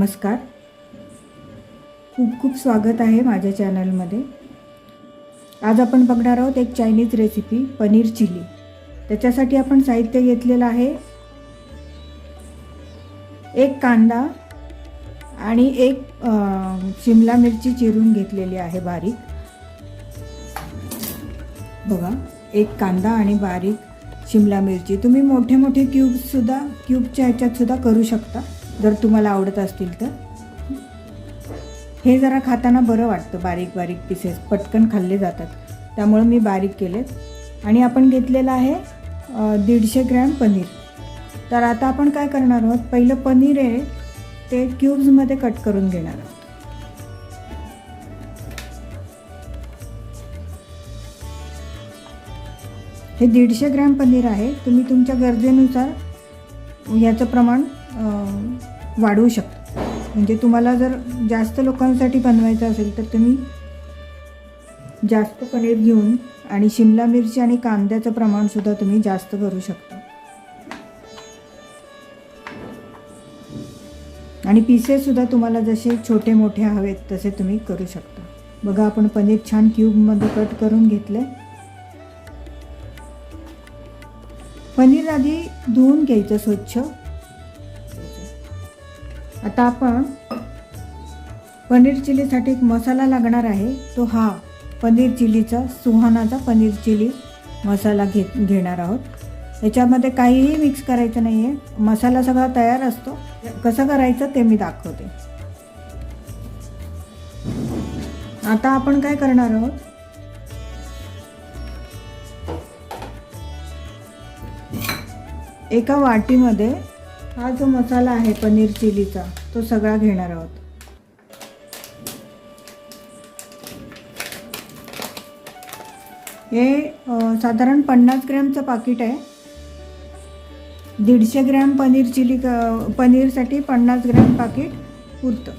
नमस्कार, खूप खूप स्वागत आहे माझ्या चॅनलमध्ये। आज आपण बघणार आहोत एक चायनीज रेसिपी पनीर चिली। त्याच्यासाठी आपण साहित्य घेतलेलं आहे एक कांदा आणि एक शिमला मिरची चिरून घेतलेली आहे बारीक। बघा, एक कांदा आणि बारीक शिमला मिरची। तुम्ही मोठे मोठे क्यूबच्या ह्याच्यात सुद्धा करू शकता जर तुम्हाला आवडत असतील तर। हे जरा खाताना बरं वाटतं, बारीक बारीक पीसेस पटकन खाल्ले जातात, त्यामुळे मी बारीक केलेत। आणि आपण घेतलेलं आहे 150 ग्रॅम पनीर। तर आता आपण काय करणार आहोत, पहिलं पनीर आहे ते क्यूब्समध्ये कट करून घेणार आहोत। हे 150 ग्रॅम पनीर आहे, तुम्ही तुमच्या गरजेनुसार याचं प्रमाण वाढवू शकता। म्हणजे तुम्हाला जर जास्त लोकांसाठी बनवायचं असेल तर तुम्ही जास्त पनीर घेऊन आणि शिमला मिरची आणि कांद्याचं प्रमाण सुद्धा तुम्ही जास्त करू शकता। आणि पीसेस सुद्धा तुम्हाला जसे छोटे मोठे हवेत तसे तुम्ही करू शकता। बघा, आपण पनीर छान क्यूबमध्ये कट करून घेतले। पनीर आधी धुवून घ्यायचं स्वच्छ। आता आपण पनीर चिलीसाठी एक मसाला लागणार आहे, तो हा पनीर चिलीचा सुहानाचा पनीर चिली मसाला घेणार आहोत। याच्यामध्ये काहीही मिक्स करायचं नाही आहे, मसाला सगळा तयार असतो। कसं करायचं ते मी दाखवते। आता आपण काय करणार आहोत, एका वाटीमध्ये हा जो मसाला आहे पनीर चिलीचा तो सगळा घेणार आहोत। हे साधारण 50 ग्रॅमचं पाकिट आहे। 150 ग्रॅम पनीरसाठी 50 ग्रॅम पाकिट पुरतं।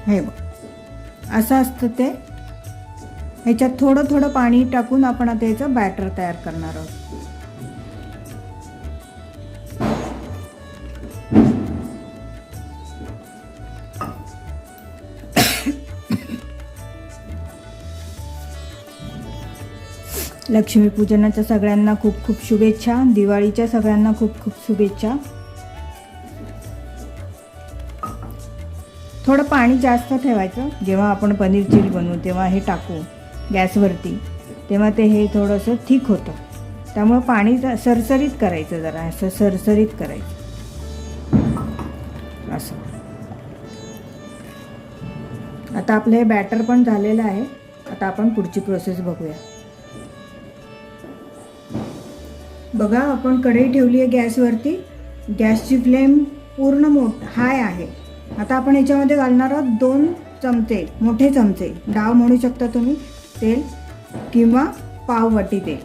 हे बघ, असं असतं ते। ह्याच्यात थोडं थोडं पाणी टाकून आपण आता याचं बॅटर तयार करणार आहोत। लक्ष्मीपूजनाच्या सगळ्यांना खूप खूप शुभेच्छा, दिवाळीच्या सगळ्यांना खूप खूप शुभेच्छा। थोडं पाणी जास्त ठेवायचं, जेव्हा आपण पनीर चिली बनवू तेव्हा हे टाकू गॅसवरती, तेव्हा ते हे थोडंसं थिक होतं। त्यामुळे पाणी सरसरीत करायचं, जरा असं सरसरीत करायचं असं। आता आपलं हे बॅटर पण झालेलं आहे। आता आपण पुढची प्रोसेस बघूया। बघा, आपण कढई ठेवली आहे गॅसवरती। गॅसची फ्लेम पूर्ण हाय आहे। आता आपण याच्यामध्ये घालणार आहोत 2 चमचे, मोठे चमचे, डाव म्हणू शकता तुम्ही, तेल किंवा पाव वाटी तेल।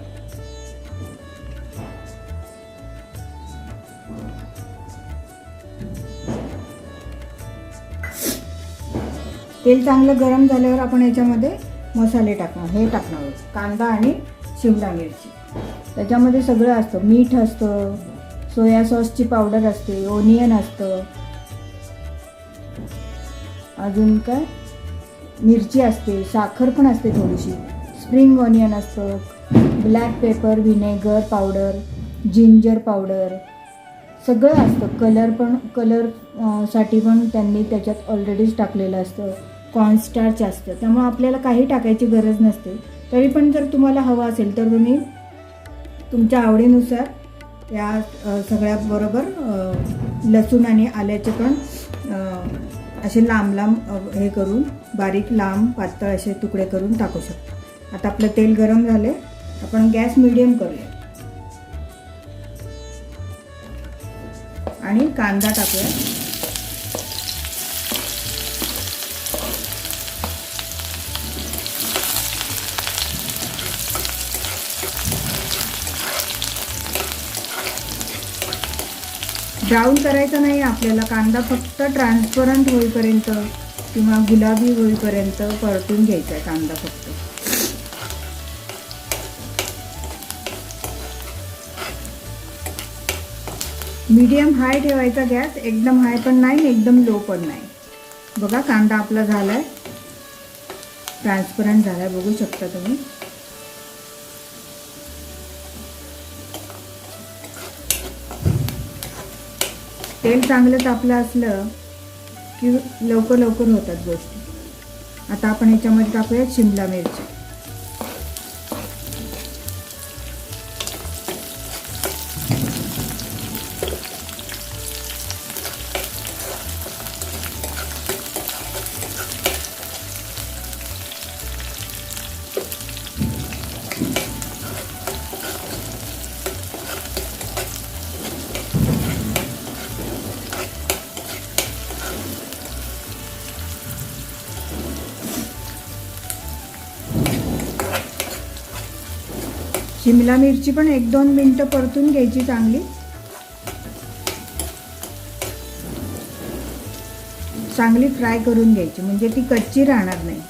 तेल चांगलं गरम झाल्यावर आपण याच्यामध्ये मसाले टाकणार। हे टाकणार आहोत कांदा आणि शिमला मिरची। त्याच्यामध्ये सगळं असतं, मीठ असतं, सोया सॉसची पावडर असते, ओनियन असतं, अजून काय मिरची असते, साखर पण असते थोडीशी, स्प्रिंग ऑनियन असतं, black paper, vinegar powder, ginger powder, सगळं असतं। कलर साठी पण त्यांनी त्याच्यात ऑलरेडीच टाकलेलं असतं। कॉर्नस्टार्च असतं, त्यामुळे आपल्याला काही टाकायची गरज नसते। तरी पण जर तुम्हाला हवं असेल तर तुम्ही तुमच्या आवडीनुसार या सगळ्याबरोबर लसूण आणि आल्याचे पण असे लांब लांब हे करून, बारीक लांब पातळ असे तुकडे करून टाकू शकतो। आता आपलं तेल गरम झाले, आपण गॅस मीडियम करूया आणि कांदा टाकूया। ब्राऊन करायचा नाही आपल्याला, कांदा फक्त ट्रान्सपरंट होईपर्यंत किंवा गुलाबी होईपर्यंत परतून घ्यायचा आहे कांदा फक्त। मीडियम हाय ठेवायचा गॅस, एकदम हाय पण नाही एकदम लो पण नाही. बघा कांदा आपला झाला आहे, ट्रान्सपरंट झाला आहे, बघू शकता तुम्ही. तेल चांगलं तापलं असलं की लवकर लवकर होतात गोष्टी. आता आपण ह्याच्यामध्ये टाकूया शिमला मिरची. शिमला मिरची पण 1-2 मिनटं परतून घ्यायची चांगली. चांगली फ्राय करून घ्यायची म्हणजे ती कच्ची राहणार नाही.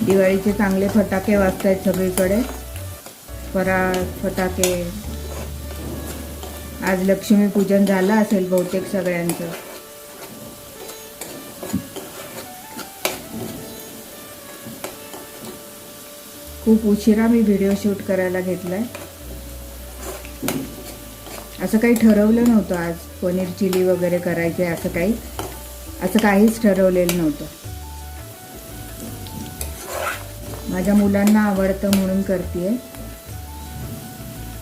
दिवाळीचे चांगले फटाके वाजतायत सगळीकडे. फटाके. आज लक्ष्मीपूजन झालं असेल बहुतेक सगळ्यांचं. खूप उशिरा मी व्हिडिओ शूट करायला घेतलाय. असं काही ठरवलं नव्हतं आज पनीर चिली वगैरे करायचे, असं काहीच ठरवलेलं नव्हतं. माझ्या मुलांना आवडतं म्हणून करते.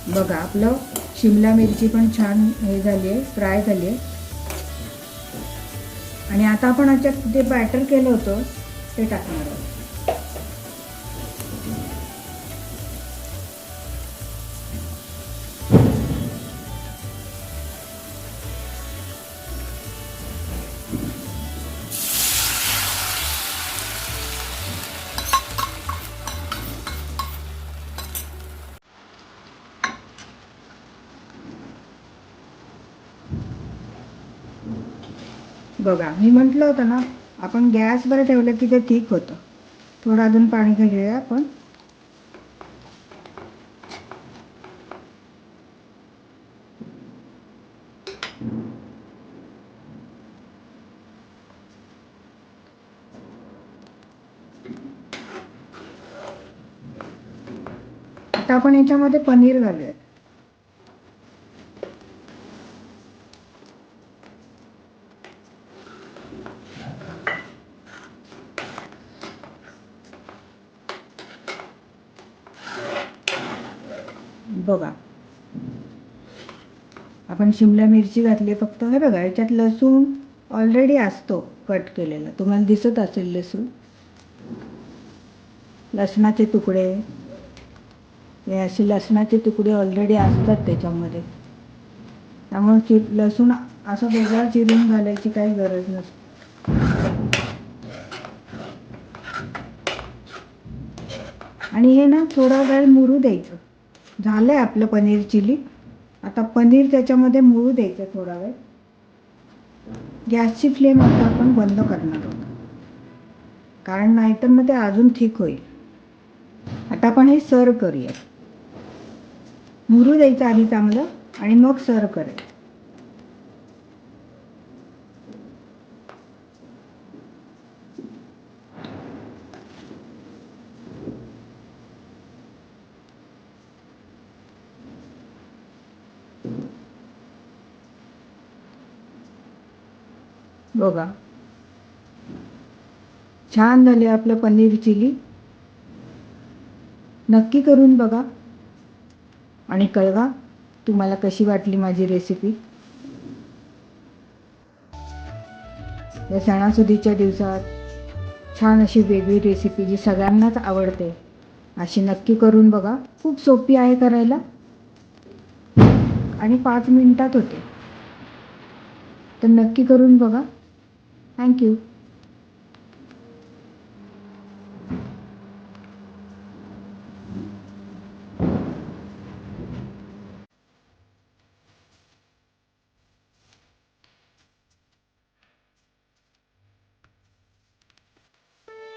बघा आपलं शिमला मिरची पण छान हे झाली आहे, फ्राय झाली आहे. आणि आता आपण याच्यात जे बॅटर केलं होतं ते टाकणार आहोत. बघा मी म्हटलं होतं ना, आपण गॅसवर ठेवलं की ते ठीक होतं. थोडं अजून पाणी घालूया आपण. आता आपण याच्यामध्ये पनीर घालूया. बघा आपण शिमला मिरची घातली फक्त. हे बघा याच्यात लसूण ऑलरेडी असतो कट केलेला, तुम्हाला दिसत असेल लसणाचे तुकडे. हे असे लसणाचे तुकडे ऑलरेडी असतात त्याच्यामध्ये, त्यामुळे लसूण असं वेगळा चिरून घालायची काही गरज नसते. आणि हे ना थोडा वेळ मुरू द्यायचं. झालंय आपलं पनीर चिली. आता पनीर त्याच्यामध्ये मुरू द्यायचं थोडा वेळ. गॅसची फ्लेम आता आपण बंद करणार आहोत, कारण नाहीतर मग ते अजून थिक होईल. आता आपण हे सर्व करूया. मुरू द्यायचं आधी चांगलं आणि मग सर्व करायचं. बघा छान झाले आपलं पनीर चिली. नक्की करून बघा आणि कळवा तुम्हाला कशी वाटली माझी रेसिपी. या सणासुदीच्या दिवसात छान अशी वेगळी रेसिपी जी सगळ्यांनाच आवडते अशी नक्की करून बघा. खूप सोपी आहे करायला आणि 5 मिनिटात होते. तर नक्की करून बघा. थँक्यू.